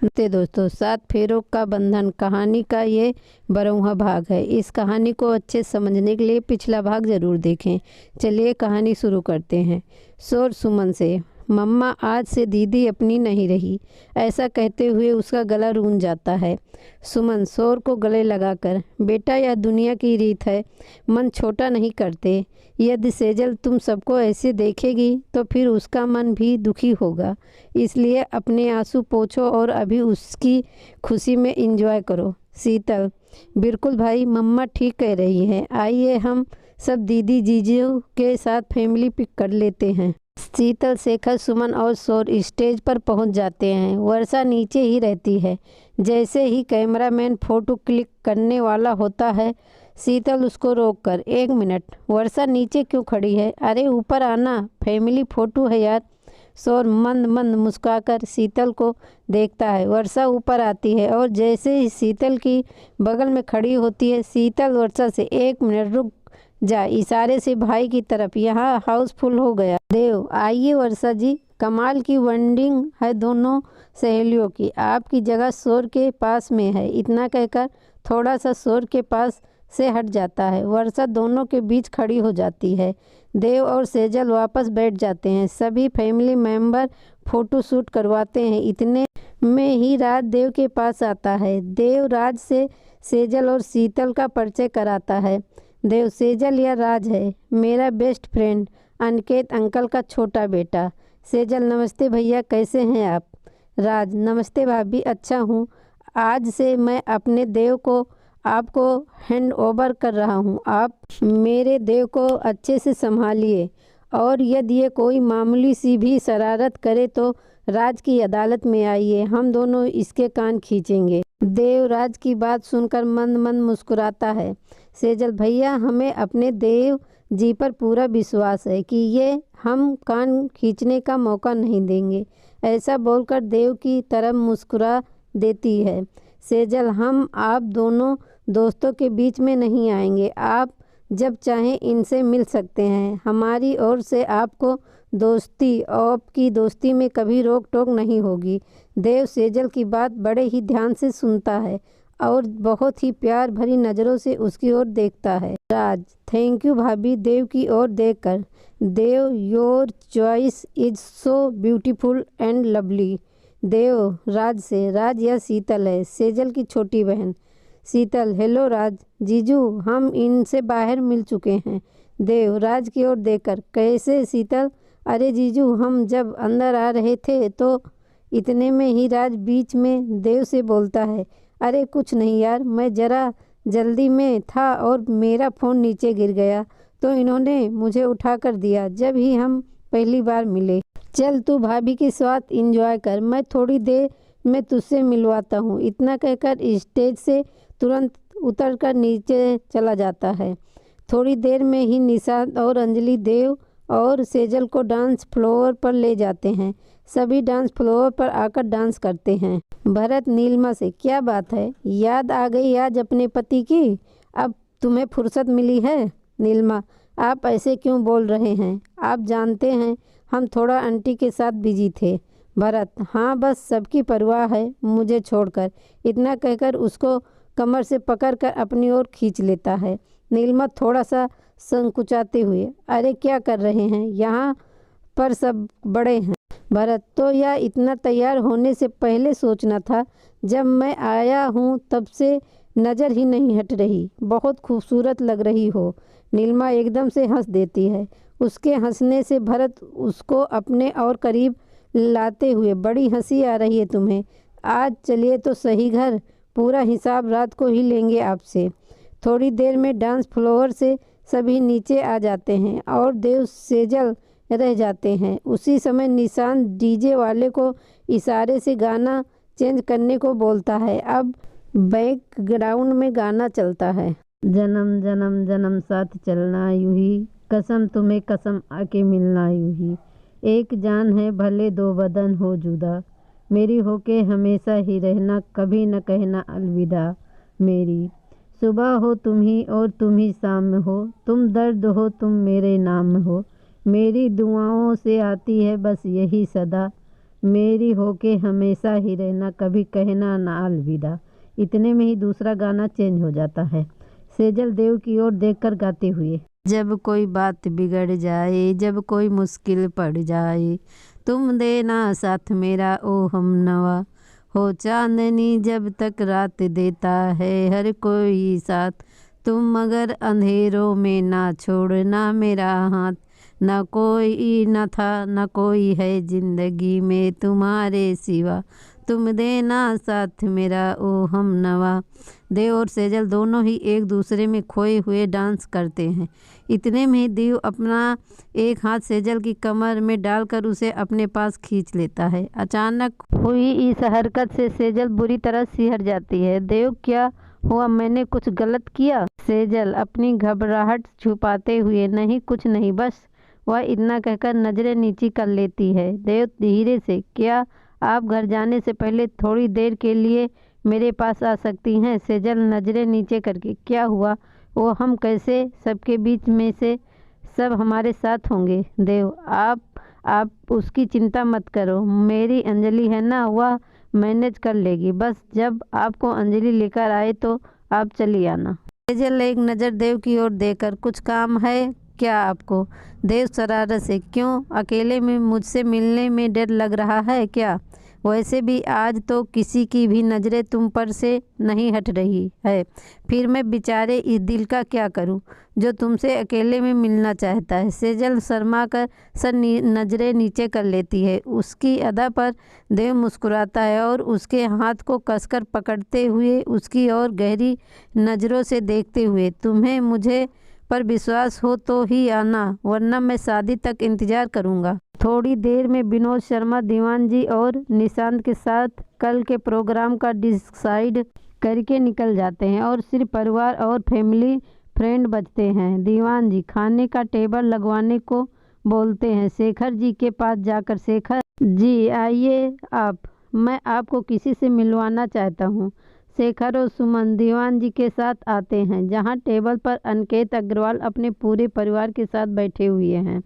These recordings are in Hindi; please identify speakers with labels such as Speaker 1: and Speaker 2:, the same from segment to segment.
Speaker 1: नमस्ते दोस्तों, 7 फेरों का बंधन कहानी का ये 12वां भाग है। इस कहानी को अच्छे समझने के लिए पिछला भाग ज़रूर देखें। चलिए कहानी शुरू करते हैं। शोर सुमन से। मम्मा, आज से दीदी अपनी नहीं रही, ऐसा कहते हुए उसका गला रूंझ जाता है। सुमन शोर को गले लगाकर, बेटा यह दुनिया की रीत है, मन छोटा नहीं करते। यदि सेजल तुम सबको ऐसे देखेगी तो फिर उसका मन भी दुखी होगा। इसलिए अपने आंसू पोंछो और अभी उसकी खुशी में एंजॉय करो। शीतल, बिल्कुल भाई, मम्मा ठीक कह रही है। आइए हम सब दीदी जीजू के साथ फैमिली पिक कर लेते हैं। शीतल, शेखर, सुमन और शोर स्टेज पर पहुंच जाते हैं। वर्षा नीचे ही रहती है। जैसे ही कैमरामैन फोटो क्लिक करने वाला होता है, शीतल उसको रोककर, 1 मिनट, वर्षा नीचे क्यों खड़ी है? अरे ऊपर आना, फैमिली फोटो है यार। शोर मंद मंद मुस्कुराकर शीतल को देखता है। वर्षा ऊपर आती है और जैसे ही शीतल की बगल में खड़ी होती है, शीतल वर्षा से, 1 मिनट रुक जा, इशारे से भाई की तरफ। यहाँ हाउसफुल हो गया। देव, आइए वर्षा जी, कमाल की बॉन्डिंग है दोनों सहेलियों की। आपकी जगह शोर के पास में है। इतना कहकर थोड़ा सा शोर के पास से हट जाता है। वर्षा दोनों के बीच खड़ी हो जाती है। देव और सेजल वापस बैठ जाते हैं। सभी फैमिली मेंबर फोटो शूट करवाते हैं। इतने में ही राज देव के पास आता है। देव राज से सेजल और शीतल का परिचय कराता है। देव, सेजल यह राज है, मेरा बेस्ट फ्रेंड, अनिकेत अंकल का छोटा बेटा। सेजल, नमस्ते भैया, कैसे हैं आप? राज, नमस्ते भाभी, अच्छा हूँ। आज से मैं अपने देव को आपको हैंड ओवर कर रहा हूँ। आप मेरे देव को अच्छे से संभालिए और यदि ये कोई मामूली सी भी शरारत करे तो राज की अदालत में आइए, हम दोनों इसके कान खींचेंगे। देव राज की बात सुनकर मंद मंद मुस्कुराता है। सेजल, भैया, हमें अपने देव जी पर पूरा विश्वास है कि ये हम कान खींचने का मौका नहीं देंगे। ऐसा बोलकर देव की तरफ मुस्कुरा देती है। सेजल, हम आप दोनों दोस्तों के बीच में नहीं आएंगे। आप जब चाहें इनसे मिल सकते हैं। हमारी ओर से आपको दोस्ती, आपकी दोस्ती में कभी रोक टोक नहीं होगी। देव सेजल की बात बड़े ही ध्यान से सुनता है और बहुत ही प्यार भरी नज़रों से उसकी ओर देखता है। राज, थैंक यू भाभी। देव की ओर देखकर, Dev, your choice is so beautiful and lovely. Dev Raj से, राज, यह शीतल है, सेजल की छोटी बहन। शीतल, हेलो राज, जीजू हम इनसे बाहर मिल चुके हैं। देव राज की ओर देखकर, कैसे शीतल? अरे जीजू, हम जब अंदर आ रहे थे तो। इतने में ही राज बीच में देव से बोलता है, अरे कुछ नहीं यार, मैं ज़रा जल्दी में था और मेरा फ़ोन नीचे गिर गया तो इन्होंने मुझे उठा कर दिया जब ही हम पहली बार मिले। चल तू भाभी के साथ एंजॉय कर, मैं थोड़ी देर में तुझसे मिलवाता हूँ। इतना कहकर स्टेज से तुरंत उतरकर नीचे चला जाता है। थोड़ी देर में ही निशांत और अंजलि देव और सेजल को डांस फ्लोर पर ले जाते हैं। सभी डांस फ्लोर पर आकर डांस करते हैं। भरत नीलिमा से, क्या बात है, याद आ गई आज अपने पति की? अब तुम्हें फुर्सत मिली है? नीलिमा, आप ऐसे क्यों बोल रहे हैं? आप जानते हैं हम थोड़ा आंटी के साथ बिजी थे। भरत, हाँ बस सबकी परवाह है मुझे छोड़कर। इतना कहकर उसको कमर से पकड़कर अपनी ओर खींच लेता है। नीलिमा थोड़ा सा संकुचाते हुए, अरे क्या कर रहे हैं, यहाँ पर सब बड़े हैं। भरत, तो यह इतना तैयार होने से पहले सोचना था। जब मैं आया हूँ तब से नज़र ही नहीं हट रही, बहुत खूबसूरत लग रही हो। नीलिमा एकदम से हंस देती है। उसके हंसने से भरत उसको अपने और करीब लाते हुए, बड़ी हंसी आ रही है तुम्हें, आज चलिए तो सही घर, पूरा हिसाब रात को ही लेंगे आपसे। थोड़ी देर में डांस फ्लोर से सभी नीचे आ जाते हैं और देव सेजल रह जाते हैं। उसी समय निशांत डीजे वाले को इशारे से गाना चेंज करने को बोलता है। अब बैकग्राउंड में गाना चलता है। जन्म जन्म जन्म साथ चलना यूं ही, कसम तुम्हें कसम आके मिलना यूं ही, एक जान है भले दो बदन हो जुदा, मेरी होके हमेशा ही रहना, कभी न कहना अलविदा। मेरी सुबह हो तुम ही और तुम ही शाम हो, तुम दर्द हो तुम मेरे नाम हो, मेरी दुआओं से आती है बस यही सदा, मेरी होके हमेशा ही रहना, कभी कहना ना अलविदा। इतने में ही दूसरा गाना चेंज हो जाता है। सेजल देव की ओर देखकर गाते हुए, जब कोई बात बिगड़ जाए, जब कोई मुश्किल पड़ जाए, तुम देना साथ मेरा ओ हमनवा। हो चांदनी जब तक रात देता है हर कोई साथ, तुम मगर अंधेरों में ना छोड़ना मेरा हाथ। ना कोई न था न कोई है जिंदगी में तुम्हारे सिवा, तुम देना साथ मेरा ओ हमनवा। देव और सेजल दोनों ही एक दूसरे में खोए हुए डांस करते हैं। इतने में देव अपना एक हाथ सेजल की कमर में डालकर उसे अपने पास खींच लेता है। अचानक हुई इस हरकत से सेजल बुरी तरह सिहर जाती है। देव, क्या हुआ? मैंने कुछ गलत किया? सेजल अपनी घबराहट छुपाते हुए, नहीं कुछ नहीं, बस। वह इतना कहकर नजरें नीची कर लेती है। देव धीरे से, क्या आप घर जाने से पहले थोड़ी देर के लिए मेरे पास आ सकती हैं? सेजल नजरें नीचे करके, क्या हुआ? वो हम कैसे? सबके बीच में से सब हमारे साथ होंगे। देव, आप उसकी चिंता मत करो, मेरी अंजलि है ना, वह मैनेज कर लेगी। बस जब आपको अंजलि लेकर आए तो आप चली आना। सेजल एक नज़र देव की ओर देकर, कुछ काम है क्या आपको? देव शरारत से, क्यों? अकेले में मुझसे मिलने में डर लग रहा है क्या? वैसे भी आज तो किसी की भी नज़रें तुम पर से नहीं हट रही है, फिर मैं बेचारे इस दिल का क्या करूं जो तुमसे अकेले में मिलना चाहता है। सेजल शर्मा कर सर नज़रें नीचे कर लेती है। उसकी अदा पर देव मुस्कुराता है और उसके हाथ को कसकर पकड़ते हुए उसकी ओर गहरी नज़रों से देखते हुए, तुम्हें मुझे पर विश्वास हो तो ही आना, वरना मैं शादी तक इंतज़ार करूंगा। थोड़ी देर में विनोद शर्मा दीवान जी और निशांत के साथ कल के प्रोग्राम का डिसाइड करके निकल जाते हैं और सिर्फ परिवार और फैमिली फ्रेंड बचते हैं। दीवान जी खाने का टेबल लगवाने को बोलते हैं शेखर जी के पास जाकर, शेखर जी आइए आप, मैं आपको किसी से मिलवाना चाहता हूँ। शेखर और सुमन दीवान जी के साथ आते हैं, जहाँ टेबल पर अनिकेत अग्रवाल अपने पूरे परिवार के साथ बैठे हुए हैं।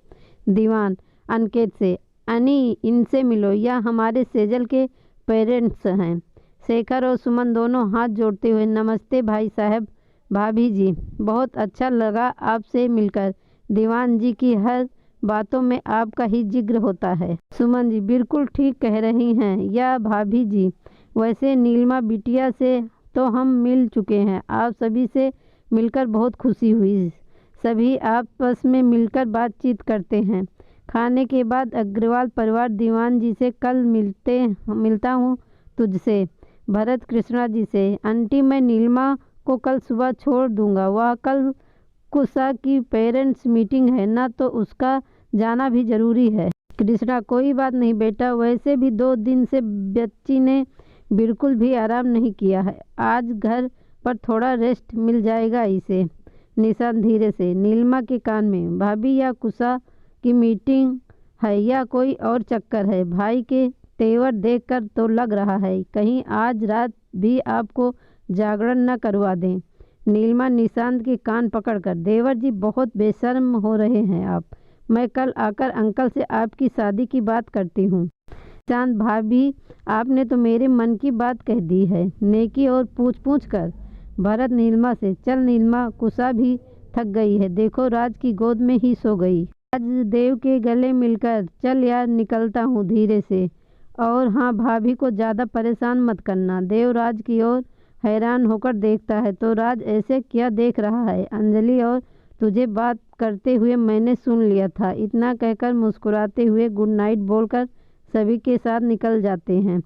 Speaker 1: दीवान अनिकेत से, अनी इनसे मिलो, यह हमारे सेजल के पेरेंट्स हैं। शेखर और सुमन दोनों हाथ जोड़ते हुए, नमस्ते भाई साहब, भाभी जी, बहुत अच्छा लगा आपसे मिलकर। दीवान जी की हर बातों में आपका ही जिक्र होता है। सुमन जी, बिल्कुल ठीक कह रही हैं या भाभी जी, वैसे नीलिमा बिटिया से तो हम मिल चुके हैं, आप सभी से मिलकर बहुत खुशी हुई। सभी आपस में मिलकर बातचीत करते हैं। खाने के बाद अग्रवाल परिवार दीवान जी से, कल मिलता हूँ तुझसे। भरत कृष्णा जी से, आंटी मैं नीलिमा को कल सुबह छोड़ दूंगा, वह कल कुशा की पेरेंट्स मीटिंग है ना, तो उसका जाना भी जरूरी है। कृष्णा, कोई बात नहीं बेटा, वैसे भी 2 दिन से बच्ची ने बिल्कुल भी आराम नहीं किया है, आज घर पर थोड़ा रेस्ट मिल जाएगा इसे। निशांत धीरे से नीलिमा के कान में, भाभी या कुशा की मीटिंग है या कोई और चक्कर है? भाई के तेवर देखकर तो लग रहा है कहीं आज रात भी आपको जागरण न करवा दें। नीलिमा निशांत के कान पकड़कर, देवर जी बहुत बेशर्म हो रहे हैं आप, मैं कल आकर अंकल से आपकी शादी की बात करती हूँ। निशांत, भाभी आपने तो मेरे मन की बात कह दी है, नेकी और पूछ पूछ कर। भरत नीलिमा से, चल नीलिमा, कुशा भी थक गई है, देखो राज की गोद में ही सो गई। आज देव के गले मिलकर, चल यार निकलता हूँ धीरे से, और हाँ भाभी को ज़्यादा परेशान मत करना। देव राज की ओर हैरान होकर देखता है, तो राज ऐसे क्या देख रहा है? अंजलि और तुझे बात करते हुए मैंने सुन लिया था। इतना कहकर मुस्कुराते हुए गुड नाइट बोलकर सभी के साथ निकल जाते हैं।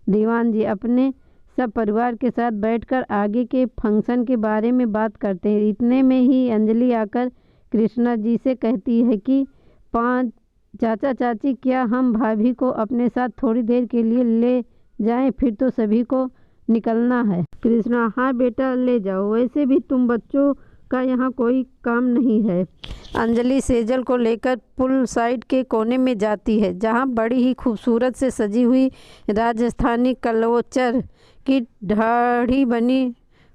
Speaker 1: दीवान जी अपने सब परिवार के साथ बैठकर आगे के फंक्शन के बारे में बात करते हैं। इतने में ही अंजलि आकर कृष्णा जी से कहती है कि 5 चाचा चाची, क्या हम भाभी को अपने साथ थोड़ी देर के लिए ले जाएं? फिर तो सभी को निकलना है। कृष्णा, हाँ बेटा ले जाओ, वैसे भी तुम बच्चों का यहाँ कोई काम नहीं है। अंजलि सेजल को लेकर पुल साइड के कोने में जाती है, जहाँ बड़ी ही खूबसूरत से सजी हुई राजस्थानी कल्चर की ढाढ़ी बनी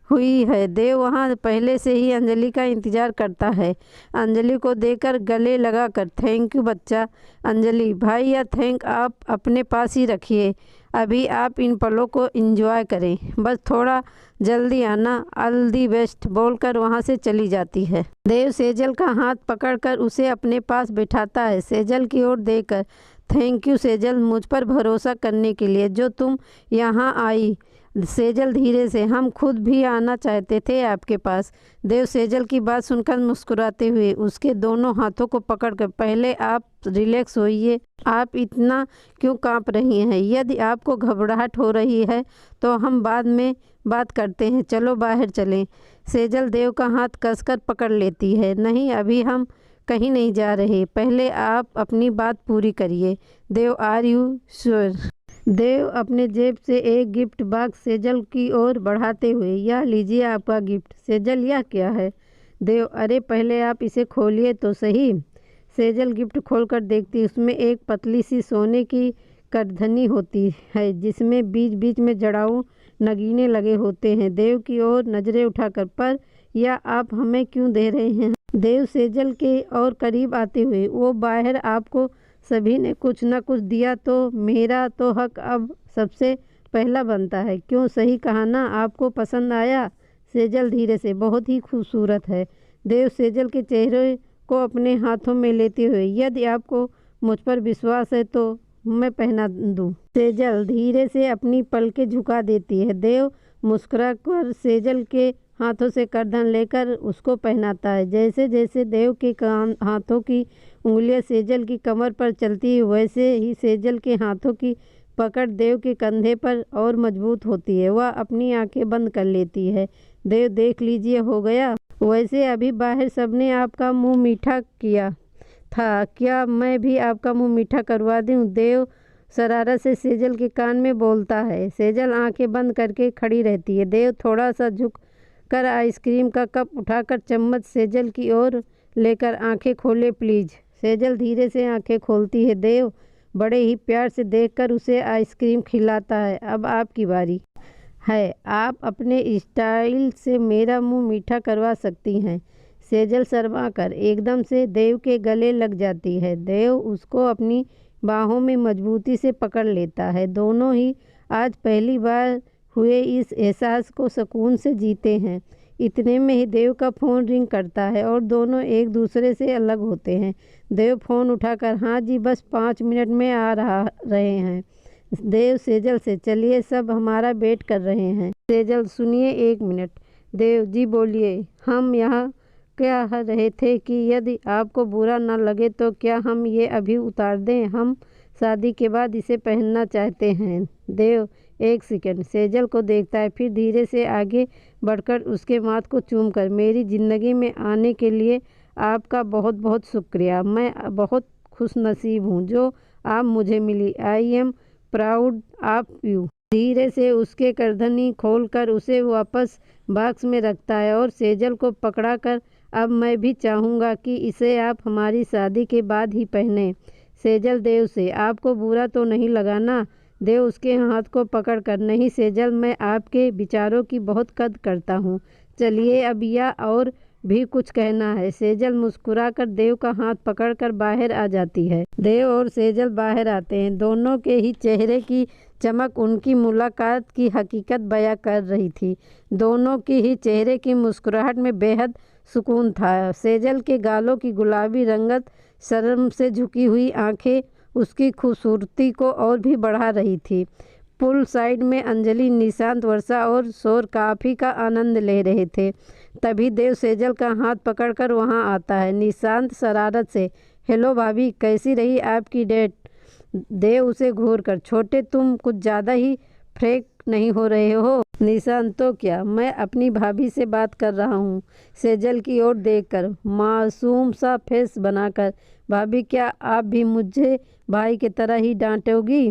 Speaker 1: हुई है। देव वहाँ पहले से ही अंजलि का इंतजार करता है। अंजलि को देखकर गले लगाकर, थैंक यू बच्चा। अंजलि, भाई या थैंक आप अपने पास ही रखिए, अभी आप इन पलों को एंजॉय करें, बस थोड़ा जल्दी आना, ऑल दी बेस्ट बोलकर वहाँ से चली जाती है। देव सेजल का हाथ पकड़कर उसे अपने पास बिठाता है। सेजल की ओर देखकर, थैंक यू सेजल, मुझ पर भरोसा करने के लिए, जो तुम यहाँ आई। सेजल धीरे से, हम खुद भी आना चाहते थे आपके पास। देव सेजल की बात सुनकर मुस्कुराते हुए उसके दोनों हाथों को पकड़कर, पहले आप रिलैक्स होइए, आप इतना क्यों कांप रही हैं? यदि आपको घबराहट हो रही है तो हम बाद में बात करते हैं, चलो बाहर चलें। सेजल देव का हाथ कसकर पकड़ लेती है। नहीं, अभी हम कहीं नहीं जा रहे, पहले आप अपनी बात पूरी करिए। देव, आर यू श्योर? देव अपने जेब से एक गिफ्ट बॉक्स सेजल की ओर बढ़ाते हुए, यह लीजिए आपका गिफ्ट। सेजल, यह क्या है? देव, अरे पहले आप इसे खोलिए तो सही। सेजल गिफ्ट खोलकर देखती, उसमें एक पतली सी सोने की करधनी होती है जिसमें बीच बीच में जड़ाऊ नगीने लगे होते हैं। देव की ओर नजरें उठाकर, पर यह आप हमें क्यों दे रहे हैं? देव सेजल के और करीब आते हुए, वो बाहर आपको सभी ने कुछ न कुछ दिया तो मेरा तो हक अब सबसे पहला बनता है। क्यों, सही कहा ना? आपको पसंद आया? सेजल धीरे से, बहुत ही खूबसूरत है। देव सेजल के चेहरे को अपने हाथों में लेते हुए, यदि आपको मुझ पर विश्वास है तो मैं पहना दूं। सेजल धीरे से अपनी पलकें झुका देती है। देव मुस्कुराकर सेजल के हाथों से करधन लेकर उसको पहनाता है। जैसे जैसे देव के हाथों की उंगलियां सेजल की कमर पर चलती है, वैसे ही सेजल के हाथों की पकड़ देव के कंधे पर और मजबूत होती है। वह अपनी आंखें बंद कर लेती है। देव, देख लीजिए, हो गया। वैसे अभी बाहर सबने आपका मुंह मीठा किया था, क्या मैं भी आपका मुंह मीठा करवा दूं? देव शरारत से सेजल के कान में बोलता है। सेजल आंखें बंद करके खड़ी रहती है। देव थोड़ा सा झुक कर आइसक्रीम का कप उठाकर चम्मच सेजल की ओर लेकर, आंखें खोले प्लीज। सेजल धीरे से आंखें खोलती है। देव बड़े ही प्यार से देखकर उसे आइसक्रीम खिलाता है। अब आपकी बारी है, आप अपने स्टाइल से मेरा मुंह मीठा करवा सकती हैं। सेजल शर्मा कर एकदम से देव के गले लग जाती है। देव उसको अपनी बाहों में मजबूती से पकड़ लेता है। दोनों ही आज पहली बार हुए इस एहसास को सुकून से जीते हैं। इतने में ही देव का फ़ोन रिंग करता है और दोनों एक दूसरे से अलग होते हैं। देव फ़ोन उठाकर, हाँ जी, बस 5 मिनट में आ रहे हैं। देव सेजल से, चलिए सब हमारा वेट कर रहे हैं। सेजल, सुनिए 1 मिनट। देव जी बोलिए। हम यहाँ कह रहे थे कि यदि आपको बुरा न लगे तो क्या हम ये अभी उतार दें? हम शादी के बाद इसे पहनना चाहते हैं। देव 1 सेकंड सेजल को देखता है, फिर धीरे से आगे बढ़कर उसके माथ को चूमकर, मेरी ज़िंदगी में आने के लिए आपका बहुत बहुत शुक्रिया। मैं बहुत खुशनसीब हूँ जो आप मुझे मिली। I am proud of you. धीरे से उसके करधनी खोलकर उसे वापस बॉक्स में रखता है और सेजल को पकड़ाकर, अब मैं भी चाहूँगा कि इसे आप हमारी शादी के बाद ही पहने। सेजल देव से, आपको बुरा तो नहीं लगा ना? देव उसके हाथ को पकड़कर, नहीं सेजल, मैं आपके विचारों की बहुत कद्र करता हूँ। चलिए अब या और भी कुछ कहना है? सेजल मुस्कुराकर देव का हाथ पकड़कर बाहर आ जाती है। देव और सेजल बाहर आते हैं। दोनों के ही चेहरे की चमक उनकी मुलाकात की हकीकत बयां कर रही थी। दोनों की ही चेहरे की मुस्कुराहट में बेहद सुकून था। सेजल के गालों की गुलाबी रंगत, शर्म से झुकी हुई आंखें उसकी खूबसूरती को और भी बढ़ा रही थी। पुल साइड में अंजलि, निशांत, वर्षा और शोर काफ़ी का आनंद ले रहे थे। तभी देव सेजल का हाथ पकड़कर वहां आता है। निशांत शरारत से, हेलो भाभी, कैसी रही आपकी डेट? देव उसे घूर कर, छोटे तुम कुछ ज़्यादा ही फ्रेक नहीं हो रहे हो? निशांत, तो क्या, मैं अपनी भाभी से बात कर रहा हूँ। सेजल की ओर देखकर मासूम सा फेस बनाकर, भाभी, क्या आप भी मुझे भाई की तरह ही डांटोगी?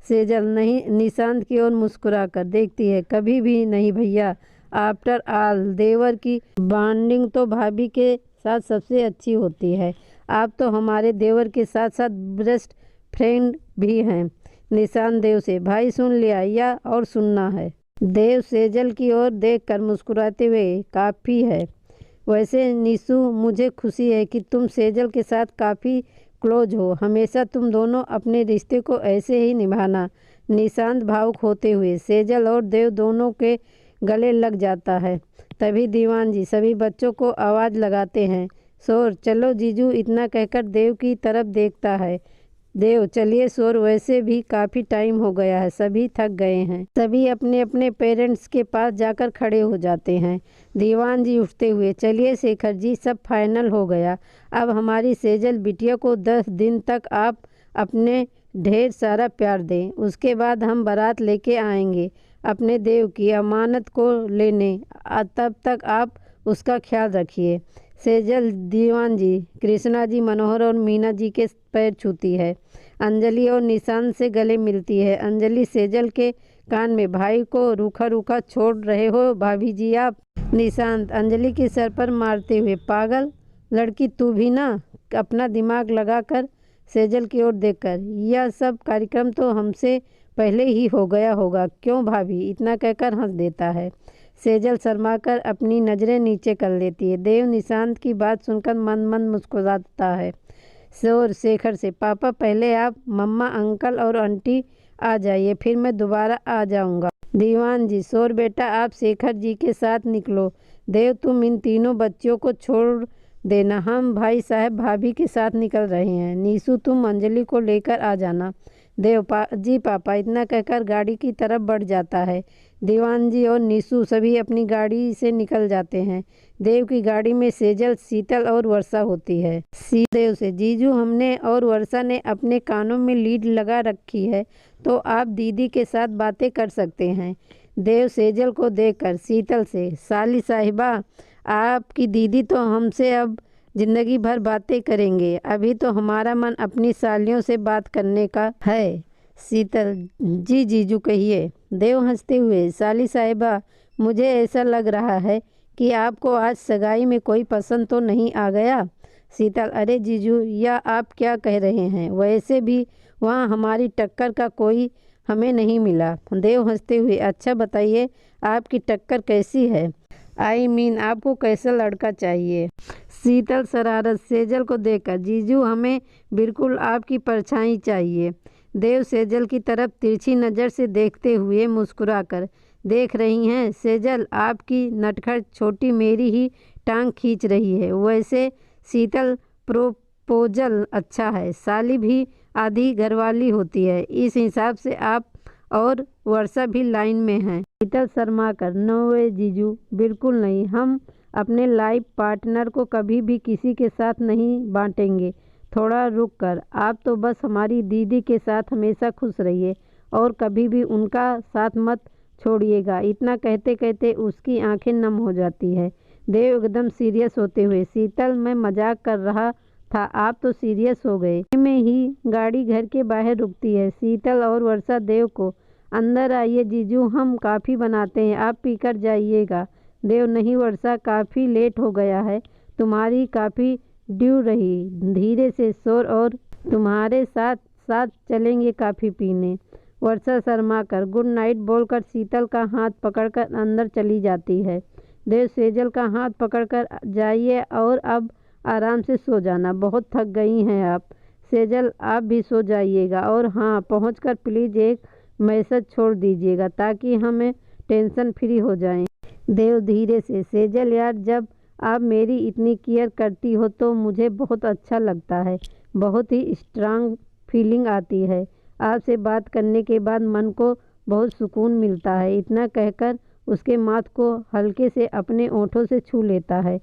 Speaker 1: सेजल, नहीं। निशांत की ओर मुस्कुराकर देखती है, कभी भी नहीं भैया। आफ्टर ऑल देवर की बॉन्डिंग तो भाभी के साथ सबसे अच्छी होती है। आप तो हमारे देवर के साथ साथ बेस्ट फ्रेंड भी हैं। निशांत देव से, भाई सुन लिया या और सुनना है? देव सेजल की ओर देखकर मुस्कुराते हुए, काफ़ी है। वैसे निशु, मुझे खुशी है कि तुम सेजल के साथ काफ़ी क्लोज हो। हमेशा तुम दोनों अपने रिश्ते को ऐसे ही निभाना। निशांत भावुक होते हुए सेजल और देव दोनों के गले लग जाता है। तभी दीवान जी सभी बच्चों को आवाज़ लगाते हैं, शोर चलो जीजू। इतना कहकर देव की तरफ देखता है। देव, चलिए शोर, वैसे भी काफ़ी टाइम हो गया है, सभी थक गए हैं। सभी अपने अपने पेरेंट्स के पास जाकर खड़े हो जाते हैं। दीवान जी उठते हुए, चलिए शेखर जी, सब फाइनल हो गया। अब हमारी सेजल बिटिया को 10 दिन तक आप अपने ढेर सारा प्यार दें। उसके बाद हम बारात लेके आएंगे अपने देव की अमानत को लेने। तब तक आप उसका ख्याल रखिए। सेजल दीवान जी, कृष्णा जी, मनोहर और मीना जी के पैर छूती है। अंजलि और निशांत से गले मिलती है। अंजलि सेजल के कान में, भाई को रूखा रूखा छोड़ रहे हो भाभी जी आप। निशांत अंजलि के सर पर मारते हुए, पागल लड़की तू भी ना। अपना दिमाग लगाकर सेजल की ओर देखकर, यह सब कार्यक्रम तो हमसे पहले ही हो गया होगा, क्यों भाभी। इतना कहकर हंस देता है। सेजल शर्माकर अपनी नज़रें नीचे कर लेती है। देव निशांत की बात सुनकर मन मन मुस्कुराता है। शोर शेखर से, पापा पहले आप मम्मा, अंकल और आंटी आ जाइए, फिर मैं दोबारा आ जाऊंगा। दीवान जी, शोर बेटा आप शेखर जी के साथ निकलो। देव, तुम इन तीनों बच्चों को छोड़ देना, हम भाई साहब भाभी के साथ निकल रहे हैं। नीशु, तुम अंजलि को लेकर आ जाना। देव, जी पापा। इतना कहकर गाड़ी की तरफ बढ़ जाता है। दीवान जी और नीशु सभी अपनी गाड़ी से निकल जाते हैं। देव की गाड़ी में सेजल, शीतल और वर्षा होती है। देव से, जीजू हमने और वर्षा ने अपने कानों में लीड लगा रखी है, तो आप दीदी के साथ बातें कर सकते हैं। देव सेजल को देखकर शीतल से, साली साहिबा आपकी दीदी तो हमसे अब जिंदगी भर बातें करेंगे, अभी तो हमारा मन अपनी सालियों से बात करने का है। शीतल, जी जीजू कहिए। देव हंसते हुए, साली साहिबा मुझे ऐसा लग रहा है कि आपको आज सगाई में कोई पसंद तो नहीं आ गया। शीतल, अरे जीजू, या आप क्या कह रहे हैं, वैसे भी वहाँ हमारी टक्कर का कोई हमें नहीं मिला। देव हंसते हुए, अच्छा बताइए आपकी टक्कर कैसी है, आई मीन आपको कैसा लड़का चाहिए। शीतल शरारत सेजल को देखकर, जीजू हमें बिल्कुल आपकी परछाई चाहिए। देव सेजल की तरफ तिरछी नज़र से देखते हुए मुस्कुराकर, देख रही हैं सेजल, आपकी नटखट छोटी मेरी ही टांग खींच रही है। वैसे शीतल, प्रोपोजल अच्छा है, साली भी आधी घरवाली होती है, इस हिसाब से आप और वर्षा भी लाइन में हैं। शीतल शर्मा कर, नो वे जीजू, बिल्कुल नहीं, हम अपने लाइफ पार्टनर को कभी भी किसी के साथ नहीं बांटेंगे। थोड़ा रुक कर, आप तो बस हमारी दीदी के साथ हमेशा खुश रहिए और कभी भी उनका साथ मत छोड़िएगा। इतना कहते कहते उसकी आंखें नम हो जाती है। देव एकदम सीरियस होते हुए, शीतल मैं मजाक कर रहा था, आप तो सीरियस हो गए। में ही गाड़ी घर के बाहर रुकती है। शीतल और वर्षा देव को, अंदर आइए जीजू, हम काफ़ी बनाते हैं, आप पीकर जाइएगा। देव, नहीं वर्षा, काफ़ी लेट हो गया है, तुम्हारी काफ़ी ड्यू रही, धीरे से शोर, और तुम्हारे साथ साथ चलेंगे काफ़ी पीने। वर्षा शर्मा कर गुड नाइट बोलकर शीतल का हाथ पकड़कर अंदर चली जाती है। देव सेजल का हाथ पकड़कर, जाइए और अब आराम से सो जाना, बहुत थक गई हैं आप। सेजल, आप भी सो जाइएगा, और हाँ पहुंचकर प्लीज़ एक मैसेज छोड़ दीजिएगा ताकि हमें टेंशन फ्री हो जाएं। देव धीरे से, सेजल यार, जब आप मेरी इतनी केयर करती हो तो मुझे बहुत अच्छा लगता है, बहुत ही स्ट्रांग फीलिंग आती है। आपसे बात करने के बाद मन को बहुत सुकून मिलता है। इतना कहकर उसके माथ को हल्के से अपने ओंठों से छू लेता है।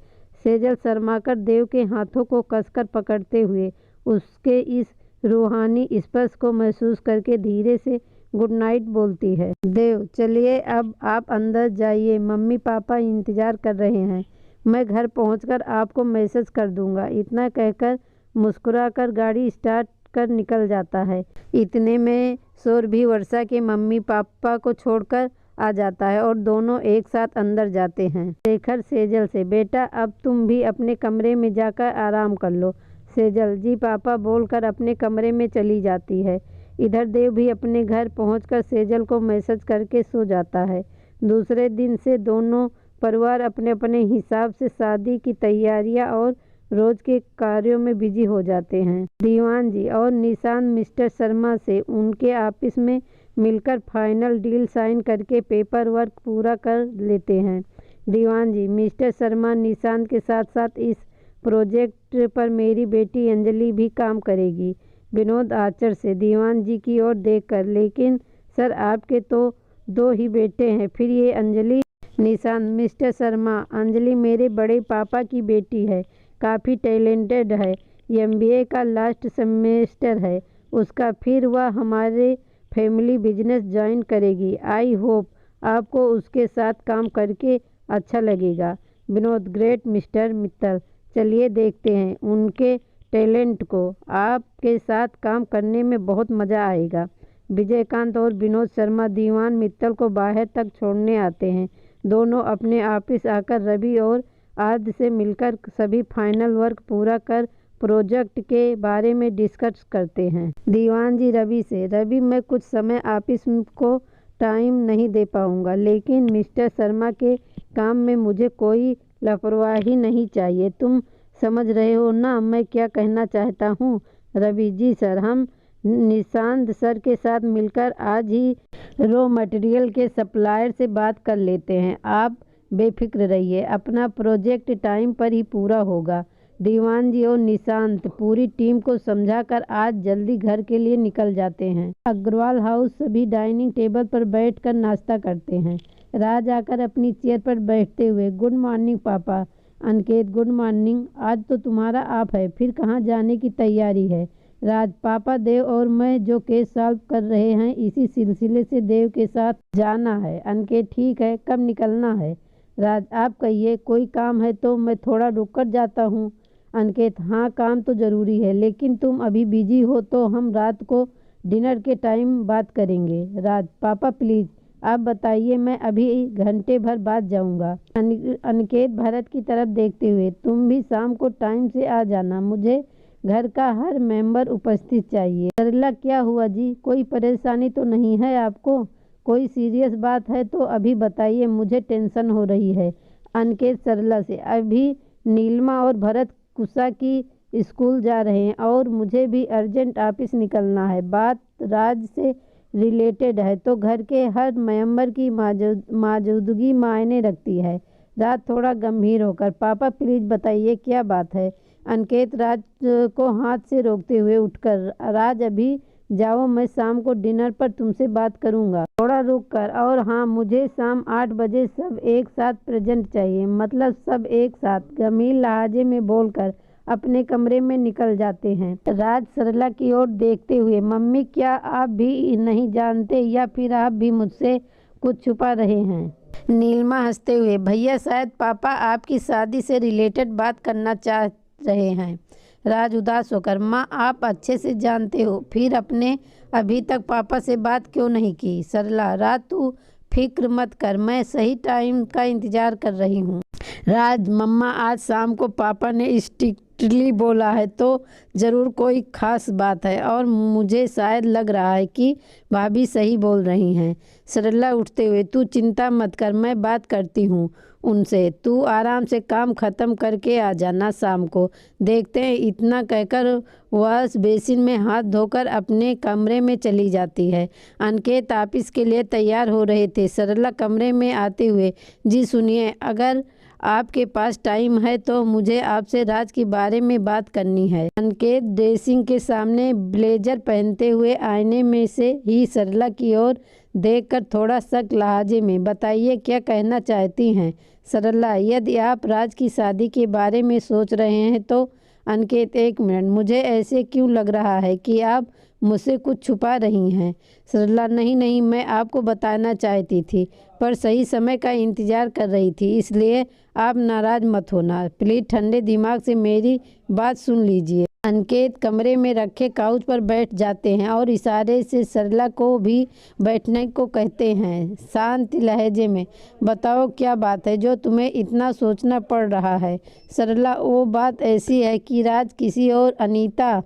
Speaker 1: सेजल शर्माकर देव के हाथों को कसकर पकड़ते हुए उसके इस रूहानी स्पर्श को महसूस करके धीरे से गुड नाइट बोलती है। देव, चलिए अब आप अंदर जाइए, मम्मी पापा इंतज़ार कर रहे हैं, मैं घर पहुंचकर आपको मैसेज कर दूंगा। इतना कहकर मुस्कुराकर गाड़ी स्टार्ट कर निकल जाता है। इतने में शोर भी वर्षा के मम्मी पापा को छोड़कर आ जाता है और दोनों एक साथ अंदर जाते हैं। शेखर सेजल से, बेटा अब तुम भी अपने कमरे में जाकर आराम कर लो। सेजल, जी पापा बोलकर अपने कमरे में चली जाती है। इधर देव भी अपने घर पहुंचकर सेजल को मैसेज करके सो जाता है। दूसरे दिन से दोनों परिवार अपने अपने हिसाब से शादी की तैयारियां और रोज के कार्यों में बिजी हो जाते हैं। दीवान जी और निशांत मिस्टर शर्मा से उनके ऑफिस में मिलकर फाइनल डील साइन करके पेपर वर्क पूरा कर लेते हैं। दीवान जी, मिस्टर शर्मा, निशांत के साथ साथ इस प्रोजेक्ट पर मेरी बेटी अंजलि भी काम करेगी। विनोद आचर से दीवान जी की ओर देखकर, लेकिन सर आपके तो 2 ही बेटे हैं, फिर ये अंजलि? निशांत, मिस्टर शर्मा, अंजलि मेरे बड़े पापा की बेटी है, काफ़ी टैलेंटेड है, MBA का लास्ट सेमेस्टर है उसका, फिर वह हमारे फैमिली बिजनेस ज्वाइन करेगी। आई होप आपको उसके साथ काम करके अच्छा लगेगा। विनोद, ग्रेट मिस्टर मित्तल, चलिए देखते हैं उनके टैलेंट को, आपके साथ काम करने में बहुत मज़ा आएगा। विजयकांत और विनोद शर्मा दीवान मित्तल को बाहर तक छोड़ने आते हैं। दोनों अपने ऑफिस आकर रवि और आदि से मिलकर सभी फाइनल वर्क पूरा कर प्रोजेक्ट के बारे में डिस्कस करते हैं। दीवान जी रवि से, रवि मैं कुछ समय ऑफिस को टाइम नहीं दे पाऊंगा, लेकिन मिस्टर शर्मा के काम में मुझे कोई लापरवाही नहीं चाहिए। तुम समझ रहे हो ना मैं क्या कहना चाहता हूँ? रवि, जी सर, हम निशांत सर के साथ मिलकर आज ही रॉ मटेरियल के सप्लायर से बात कर लेते हैं। आप बेफिक्र रहिए, अपना प्रोजेक्ट टाइम पर ही पूरा होगा। दीवान जी और निशांत पूरी टीम को समझाकर आज जल्दी घर के लिए निकल जाते हैं। अग्रवाल हाउस सभी डाइनिंग टेबल पर बैठकर नाश्ता करते हैं। राज आकर अपनी चेयर पर बैठते हुए, गुड मॉर्निंग पापा। अनिकेत, गुड मॉर्निंग, आज तो तुम्हारा ऑफ है, फिर कहाँ जाने की तैयारी है? राज, पापा देव और मैं जो केस सॉल्व कर रहे हैं इसी सिलसिले से देव के साथ जाना है। अनिकेत, ठीक है, कब निकलना है? राज, आप कहिए, कोई काम है तो मैं थोड़ा रुक कर जाता हूँ। अनिकेत, हाँ काम तो ज़रूरी है, लेकिन तुम अभी बिजी हो तो हम रात को डिनर के टाइम बात करेंगे। राज, पापा प्लीज़ आप बताइए, मैं अभी घंटे भर बाद जाऊंगा। अनिकेत भरत की तरफ देखते हुए, तुम भी शाम को टाइम से आ जाना, मुझे घर का हर मेंबर उपस्थित चाहिए। सरला, क्या हुआ जी, कोई परेशानी तो नहीं है आपको? कोई सीरियस बात है तो अभी बताइए, मुझे टेंशन हो रही है। अनिकेत सरला से, अभी नीलिमा और भरत कुशा की स्कूल जा रहे हैं और मुझे भी अर्जेंट ऑफिस निकलना है। बात राज से रिलेटेड है तो घर के हर मेंबर की मौजूदगी मायने रखती है। राज थोड़ा गंभीर होकर, पापा प्लीज बताइए क्या बात है? अनिकेत राज को हाथ से रोकते हुए उठकर, राज अभी जाओ, मैं शाम को डिनर पर तुमसे बात करूंगा। थोड़ा रुक कर, और हाँ, मुझे शाम 8 बजे सब एक साथ प्रेजेंट चाहिए, मतलब सब एक साथ। गंभीर लहजे में बोलकर अपने कमरे में निकल जाते हैं। राज सरला की ओर देखते हुए, मम्मी क्या आप भी नहीं जानते या फिर आप भी मुझसे कुछ छुपा रहे हैं? नीलिमा हंसते हुए, भैया शायद पापा आपकी शादी से रिलेटेड बात करना चाह रहे हैं। राज उदास होकर, माँ आप अच्छे से जानते हो, फिर अपने अभी तक पापा से बात क्यों नहीं की? सरला, राज तू फिक्र मत कर, मैं सही टाइम का इंतजार कर रही हूँ। राज, मम्मा आज शाम को पापा ने स्ट्रिक्टली बोला है तो ज़रूर कोई खास बात है, और मुझे शायद लग रहा है कि भाभी सही बोल रही हैं। सरला उठते हुए, तू चिंता मत कर, मैं बात करती हूँ उनसे, तू आराम से काम ख़त्म करके आ जाना शाम को, देखते हैं। इतना कहकर वॉश बेसिन में हाथ धोकर अपने कमरे में चली जाती है। अनिकेत ऑफिस के लिए तैयार हो रहे थे। सरला कमरे में आते हुए, जी सुनिए, अगर आपके पास टाइम है तो मुझे आपसे राज के बारे में बात करनी है। अनिकेत ड्रेसिंग के सामने ब्लेजर पहनते हुए आईने में से ही सरला की ओर देखकर थोड़ा शक लहजे में, बताइए क्या कहना चाहती हैं? सरला, यदि आप राज की शादी के बारे में सोच रहे हैं तो। अनिकेत, एक मिनट, मुझे ऐसे क्यों लग रहा है कि आप मुझसे कुछ छुपा रही हैं? सरला, नहीं नहीं, मैं आपको बताना चाहती थी, पर सही समय का इंतज़ार कर रही थी, इसलिए आप नाराज़ मत होना, प्लीज़ ठंडे दिमाग से मेरी बात सुन लीजिए। अनिकेत कमरे में रखे काउच पर बैठ जाते हैं और इशारे से सरला को भी बैठने को कहते हैं। शांत लहजे में, बताओ क्या बात है जो तुम्हें इतना सोचना पड़ रहा है? सरला, वो बात ऐसी है कि राज किसी और अनीता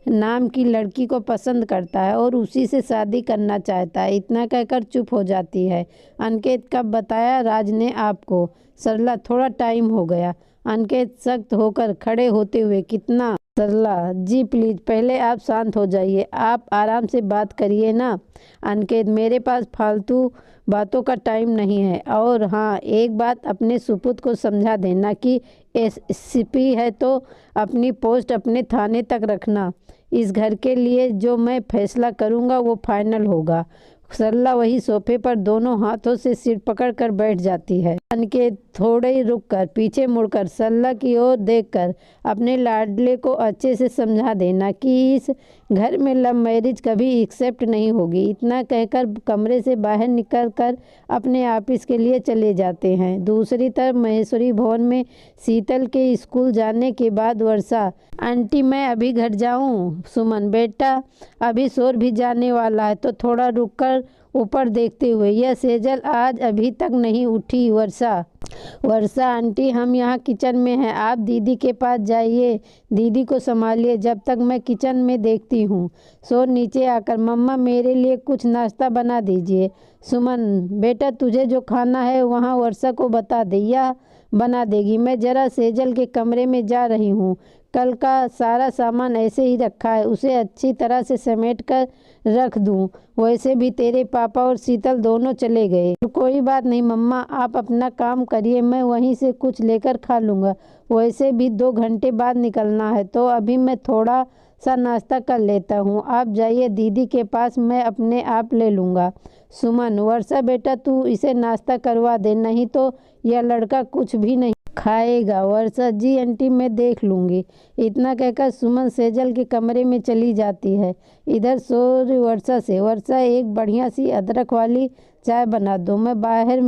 Speaker 1: नाम की लड़की को पसंद करता है और उसी से शादी करना चाहता है। इतना कहकर चुप हो जाती है। अनिकेत, कब बताया राज ने आपको? सरला, थोड़ा टाइम हो गया। अनिकेत सख्त होकर खड़े होते हुए, कितना? सरला, जी प्लीज पहले आप शांत हो जाइए, आप आराम से बात करिए ना। अनिकेत, मेरे पास फालतू बातों का टाइम नहीं है। और हाँ, एक बात अपने सुपुत्र को समझा देना कि एसपी है तो अपनी पोस्ट अपने थाने तक रखना। इस घर के लिए जो मैं फैसला करूँगा वो फाइनल होगा। सरला वही सोफे पर दोनों हाथों से सिर पकड़कर बैठ जाती है। अनिकेत थोड़े ही रुककर पीछे मुड़कर सरला की ओर देखकर अपने लाडले को अच्छे से समझा देना कि इस घर में लव मैरिज कभी एक्सेप्ट नहीं होगी। इतना कहकर कमरे से बाहर निकलकर अपने ऑफिस के लिए चले जाते हैं। दूसरी तरफ महेश्वरी भवन में शीतल के स्कूल जाने के बाद वर्षा, आंटी मैं अभी घर जाऊं? सुमन, बेटा अभी शोर भी जाने वाला है तो थोड़ा रुककर ऊपर देखते हुए, यह सेजल आज अभी तक नहीं उठी? वर्षा, आंटी हम यहाँ किचन में हैं, आप दीदी के पास जाइए, दीदी को संभालिए, जब तक मैं किचन में देखती हूँ। शोर नीचे आकर, मम्मा मेरे लिए कुछ नाश्ता बना दीजिए। सुमन, बेटा तुझे जो खाना है वहाँ वर्षा को बता दे, या बना देगी। मैं जरा सेजल के कमरे में जा रही हूँ, कल का सारा सामान ऐसे ही रखा है, उसे अच्छी तरह से समेट कर रख दूँ। वैसे भी तेरे पापा और शीतल दोनों चले गए। कोई बात नहीं मम्मा, आप अपना काम करिए, मैं वहीं से कुछ लेकर खा लूँगा। वैसे भी 2 घंटे बाद निकलना है तो अभी मैं थोड़ा सा नाश्ता कर लेता हूँ। आप जाइए दीदी के पास, मैं अपने आप ले लूँगा। सुमन, वर्षा बेटा तू इसे नाश्ता करवा दे, नहीं तो यह लड़का कुछ भी नहीं खाएगा। वर्षा, जी आंटी मैं देख लूँगी। इतना कहकर सुमन सेजल के कमरे में चली जाती है। इधर शोर वर्षा से, वर्षा एक बढ़िया सी अदरक वाली चाय बना दो, मैं बाहर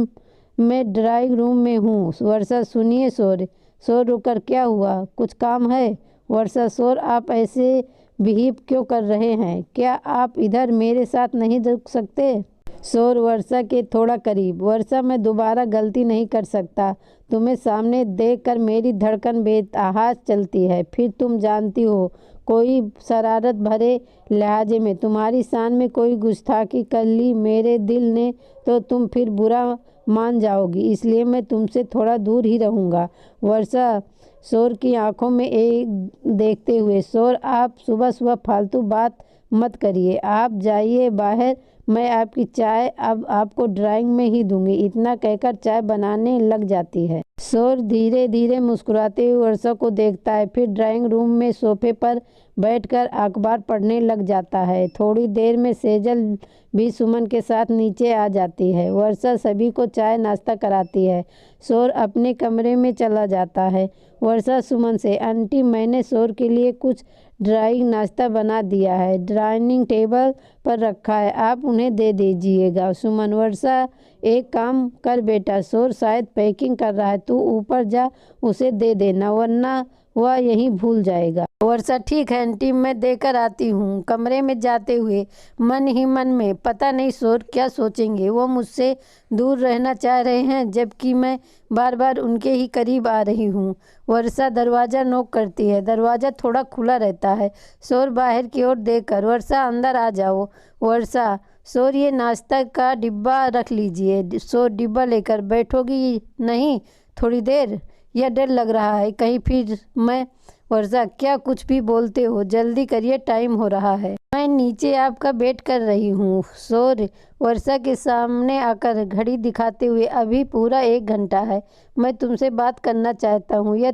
Speaker 1: में ड्राइंग रूम में हूँ। वर्षा, सुनिए शोर रुकर, क्या हुआ, कुछ काम है? वर्षा, शोर आप ऐसे बिहेव क्यों कर रहे हैं? क्या आप इधर मेरे साथ नहीं रुक सकते? शोर वर्षा के थोड़ा करीब, वर्षा मैं दोबारा गलती नहीं कर सकता, तुम्हें सामने देखकर मेरी धड़कन बेतहाश चलती है। फिर तुम जानती हो, कोई शरारत भरे लहजे में तुम्हारी शान में कोई गुस्ताखी कर ली मेरे दिल ने तो तुम फिर बुरा मान जाओगी, इसलिए मैं तुमसे थोड़ा दूर ही रहूँगा। वर्षा शोर की आंखों में एक देखते हुए, शोर आप सुबह सुबह फालतू बात मत करिए, आप जाइए बाहर, मैं आपकी चाय अब आपको ड्राइंग में ही दूंगी। इतना कहकर चाय बनाने लग जाती है। शोर धीरे धीरे मुस्कुराते हुए वर्षा को देखता है, फिर ड्राइंग रूम में सोफे पर बैठकर अखबार पढ़ने लग जाता है। थोड़ी देर में सेजल भी सुमन के साथ नीचे आ जाती है। वर्षा सभी को चाय नाश्ता कराती है। शोर अपने कमरे में चला जाता है। वर्षा सुमन से, आंटी मैंने शोर के लिए कुछ ड्राइंग नाश्ता बना दिया है, डाइनिंग टेबल पर रखा है, आप उन्हें दे दीजिएगा। सुमन, वर्षा एक काम कर बेटा, शोर शायद पैकिंग कर रहा है, तू ऊपर जा उसे दे देना, वरना वह यहीं भूल जाएगा। वर्षा, ठीक है आंटी मैं देकर आती हूँ। कमरे में जाते हुए मन ही मन में, पता नहीं शोर क्या सोचेंगे, वो मुझसे दूर रहना चाह रहे हैं जबकि मैं बार बार उनके ही करीब आ रही हूँ। वर्षा दरवाज़ा नॉक करती है, दरवाज़ा थोड़ा खुला रहता है। शोर बाहर की ओर देखकर, वर्षा अंदर आ जाओ। वर्षा, शोर ये नाश्ता का डिब्बा रख लीजिए। शोर, डिब्बा लेकर बैठोगी नहीं थोड़ी देर? यह डर लग रहा है कहीं फिर मैं। वर्षा, क्या कुछ भी बोलते हो, जल्दी करिए टाइम हो रहा है, मैं नीचे आपका वेट कर रही हूँ। शोर वर्षा के सामने आकर घड़ी दिखाते हुए, अभी पूरा 1 घंटा है, मैं तुमसे बात करना चाहता हूँ, यह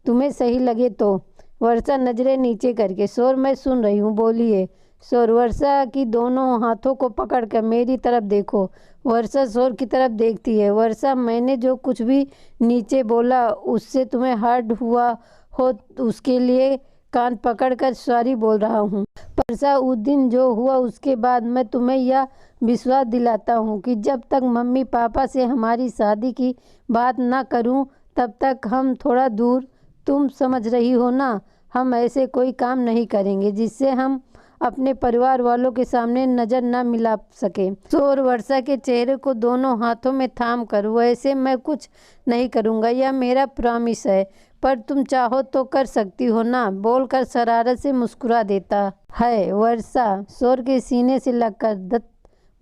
Speaker 1: तुम्हें सही लगे तो। वर्षा नजरें नीचे करके, शोर मैं सुन रही हूँ, बोलिए। शोर वर्षा की दोनों हाथों को पकड़कर, मेरी तरफ देखो। वर्षा शोर की तरफ देखती है। वर्षा, मैंने जो कुछ भी नीचे बोला उससे तुम्हें हर्ट हुआ हो उसके लिए कान पकड़कर सॉरी बोल रहा हूँ। वर्षा, उस दिन जो हुआ उसके बाद मैं तुम्हें यह विश्वास दिलाता हूँ कि जब तक मम्मी पापा से हमारी शादी की बात ना करूँ तब तक हम थोड़ा दूर, तुम समझ रही हो ना, हम ऐसे कोई काम नहीं करेंगे जिससे हम अपने परिवार वालों के सामने नज़र न मिला सके। शोर वर्षा के चेहरे को दोनों हाथों में थाम कर, वैसे मैं कुछ नहीं करूँगा, यह मेरा प्रॉमिस है। पर तुम चाहो तो कर सकती हो ना, बोलकर शरारत से मुस्कुरा देता है वर्षा। शोर के सीने से लगकर दत्त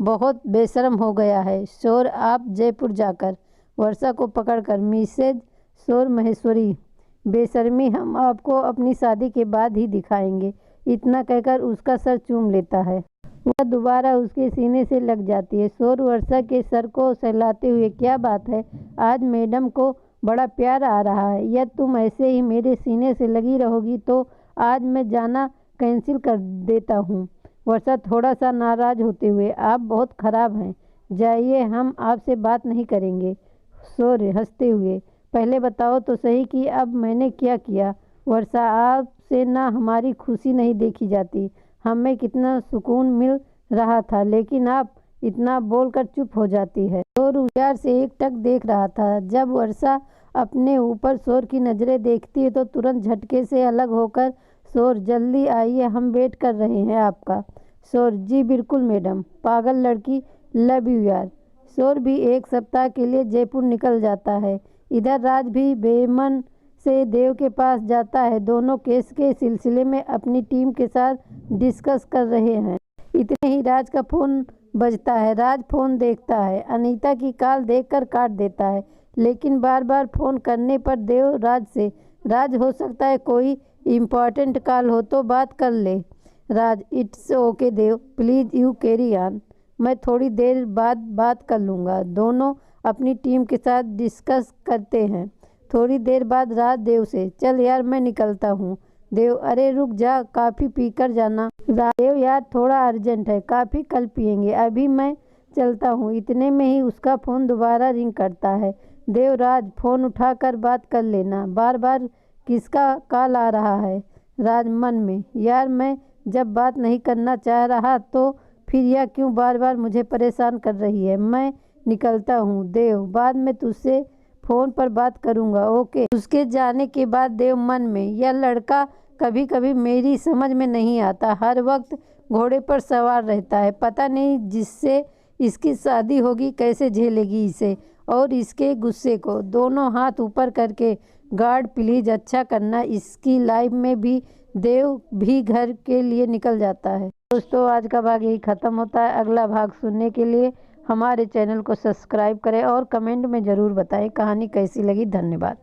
Speaker 1: बहुत बेशर्म हो गया है। शोर, आप जयपुर जाकर वर्षा को पकड़कर मिसेज शोर महेश्वरी, बेशर्मी हम आपको अपनी शादी के बाद ही दिखाएंगे, इतना कहकर उसका सर चूम लेता है। वह दोबारा उसके सीने से लग जाती है। शोर वर्षा के सर को सहलाते हुए, क्या बात है, आज मैडम को बड़ा प्यार आ रहा है, या तुम ऐसे ही मेरे सीने से लगी रहोगी तो आज मैं जाना कैंसिल कर देता हूँ। वर्षा थोड़ा सा नाराज होते हुए, आप बहुत खराब हैं, जाइए, हम आपसे बात नहीं करेंगे। शोर हंसते हुए, पहले बताओ तो सही कि अब मैंने क्या किया। वर्षा, आपसे ना हमारी खुशी नहीं देखी जाती, हमें कितना सुकून मिल रहा था, लेकिन आप इतना बोलकर चुप हो जाती है। शोर प्यार से एकटक देख रहा था। जब वर्षा अपने ऊपर शोर की नजरें देखती है तो तुरंत झटके से अलग होकर, शोर जल्दी आइए, हम वेट कर रहे हैं आपका। शोर, जी बिल्कुल मैडम, पागल लड़की, लव यू यार। शोर भी एक सप्ताह के लिए जयपुर निकल जाता है। इधर राज भी बेमन से देव के पास जाता है। दोनों केस के सिलसिले में अपनी टीम के साथ डिस्कस कर रहे हैं। इतने ही राज का फोन बजता है। राज फोन देखता है। अनीता की कॉल देखकर काट देता है, लेकिन बार बार फोन करने पर देव राज से, राज हो सकता है कोई इम्पोर्टेंट कॉल हो तो बात कर ले। Raj, it's okay Dev, please you carry on, मैं थोड़ी देर बाद बात कर लूँगा। दोनों अपनी टीम के साथ डिस्कस करते हैं। थोड़ी देर बाद राज देव से, चल यार मैं निकलता हूँ। देव, अरे रुक जा, कॉफ़ी पीकर जाना। देव, यार थोड़ा अर्जेंट है, कॉफ़ी कल पियेंगे, अभी मैं चलता हूँ। इतने में ही उसका फ़ोन दोबारा रिंग करता है। देव, राज फ़ोन उठाकर बात कर लेना, बार बार किसका कॉल आ रहा है। राज मन में, यार मैं जब बात नहीं करना चाह रहा तो फिर यह क्यों बार बार मुझे परेशान कर रही है, मैं निकलता हूँ। देव, बाद में तुझसे फ़ोन पर बात करूँगा, ओके। उसके जाने के बाद देव मन में, यह लड़का कभी कभी मेरी समझ में नहीं आता, हर वक्त घोड़े पर सवार रहता है, पता नहीं जिससे इसकी शादी होगी कैसे झेलेगी इसे और इसके गुस्से को। दोनों हाथ ऊपर करके, गॉड प्लीज़ अच्छा करना इसकी लाइफ में भी। देव भी घर के लिए निकल जाता है। दोस्तों, आज का भाग यही ख़त्म होता है। अगला भाग सुनने के लिए हमारे चैनल को सब्सक्राइब करें और कमेंट में ज़रूर बताएं कहानी कैसी लगी। धन्यवाद।